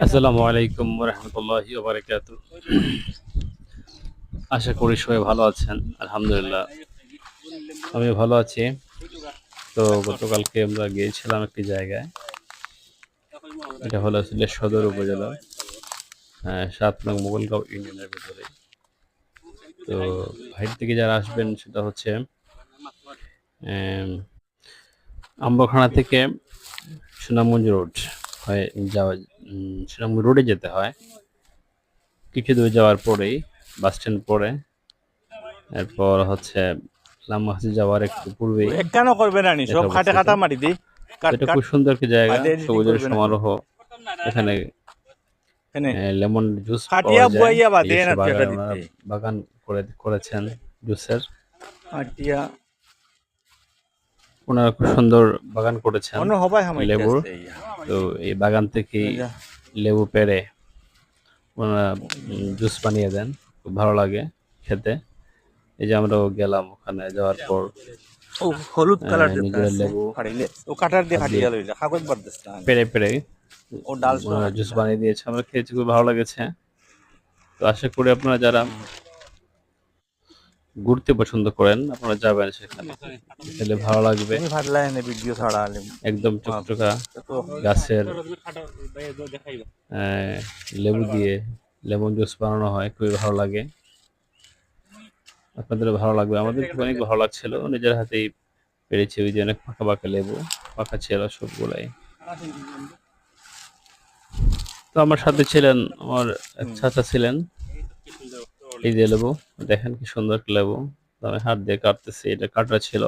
আসসালামু আলাইকুম ওয়া রাহমাতুল্লাহি ওয়া বারাকাতুহু। আশা করি সবাই ভালো আছেন। আলহামদুলিল্লাহ আমিও ভালো আছি। তো গতকালকে আমরা গিয়েছিলাম একটি জায়গায়। এটা হলো সিলেট সদর উপজেলার ৭ নং মোগলগাঁও ইউনিয়নের ভেতরে। তো বাইরে থেকে যারা আসবেন সেটা হচ্ছে অ্যাম আম্বরখানা থেকে সুনামগঞ্জ রোড হয়ে যাওয়া সুনামগঞ্জ রোডে যেতে হয়। কিছু দূর যাওয়ার পরেই বাসস্ট্যান্ড পড়ে। এরপর হচ্ছে ইসলাম মসজিদ যাওয়ার একটু পূর্বেই কেন করবে না নি সব এটা খাটে অবস্থিত। খাটা মাটি দি কাট এটা কাট খুব সুন্দর একটি জায়গা, বাদে এডিটিং সবুজের করবে না সমারোহ। এখানে এনে লেমন জুস খাটিয়া পাওয়া যায়। বুয়াইয়া বাদে নিজস্ব না বাগান টিয়াটা ওনারা দিতে বাগান করেছেন জুসের। খাটিয়া ওনারা খুব সুন্দর বাগান করেছেন অন্য হবাই হামাইতে লেবুর। আসতে ইয়া তো এই বাগান থেকেই লেবু পেড়ে ওনারা জুস বানিয়ে দেন। খুব ভালো লাগে খেতে। এই যে আমরাও গেলাম, ওখানে যাওয়ার পর ও হলুদ কালার দিতে নিজেরা আছে লেবু ফাড়িলে ও কাটার দিয়ে হাত দিয়ে খাটিয়া লইলা কাগজ বাদ দিস না পেড়ে পেড়ে ও ডাল সহ ওনারা জুস বানিয়ে দিয়েছে। আমরা খেয়েছি, খুব ভালো লেগেছে। তো আশা করি আপনারা যারা ঘুরতে পছন্দ করেন আপনারা যাবেন সেখানে, গেলে ভালো লাগবে। তুমি ফাড়লা এনে ভিডিও ছাড়া আলিম একদম চকচকা গাছের লেবু দিয়ে লেমন জুস বানানো হয়, খুবই ভালো লাগে। আপনাদের ভালো লাগবে, আমাদের অনেক ভালো লাগছিল। নিজের হাতেই পেরেছি, ওই যে অনেক ফাঁকা ফাঁকা লেবু পাকা ছিল সবগুলাই। তো আমার সাথে ছিলেন আমার এক চাচা ছিলেন। এই যে লেবু দেখেন কি সুন্দর লেবু। তো আমি হাত দিয়ে কাটতেছি, এটা কাটা ছিল,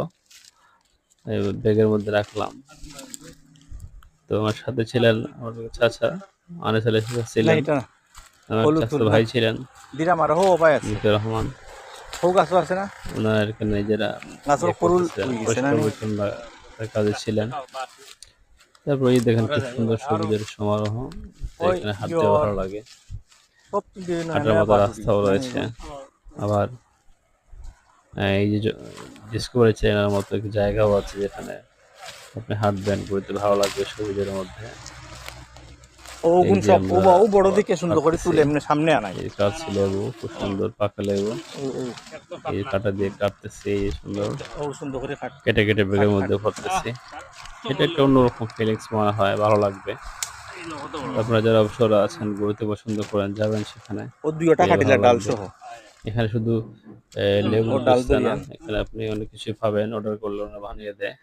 ব্যাগের মধ্যে রাখলাম। তো আমার সাথে ছিলেন আমার চাচা, আনিস আলী চাচা না ছিলেন, এটা আমার হলুদ চাচা ফুল ভাই ছিলেন দিরা মারা হো উপায় আছে মিতুর রহমান। হো গাছ আছে না ওনার নিজেরা গাছের করুল গেছে না পরিষ্কার পরিচ্ছন্ন কাজে ছিলেন। তারপর এই দেখেন খুব সুন্দর সবুজের সমারোহ। ওই এখানে হাঁটতে ভালো লাগে, সব বিভিন্ন হাঁটার মতো রাস্তাও রয়েছে। আবার এই যে ডিসকভারি চ্যানেলের মতো একটি জায়গাও আছে যেখানে আপনি হাঁটবেন, ঘুরতে ভালো লাগবে সবুজের মধ্যে। ও গুণ সব ও বড় দিকে সুন্দর করে তুলে এমনি সামনে আনাই এই কাটছি লেবু, খুব সুন্দর পাকা লেবু। এই কাটা দিয়ে কাটতেছি, এই সুন্দর ও সুন্দর করে কাট কেটে কেটে ব্যাগের মধ্যে ভরতেছি। এটা একটা অন্যরকম ফিলিংস মনে হয়, ভালো লাগবে। আপনারা যারা অবসর আছেন, ঘুরতে পছন্দ করেন, যাবেন সেখানে, ও দুইটা কাটিলা ডাল সহ এখানে শুধু লেবু ও ডাল না, এখানে আপনি অনেক কিছু পাবেন, অর্ডার করলে ওরা বানিয়ে দেয়।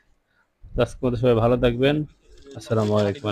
তো আজকে সবাই ভালো থাকবেন। আসসালামু আলাইকুম।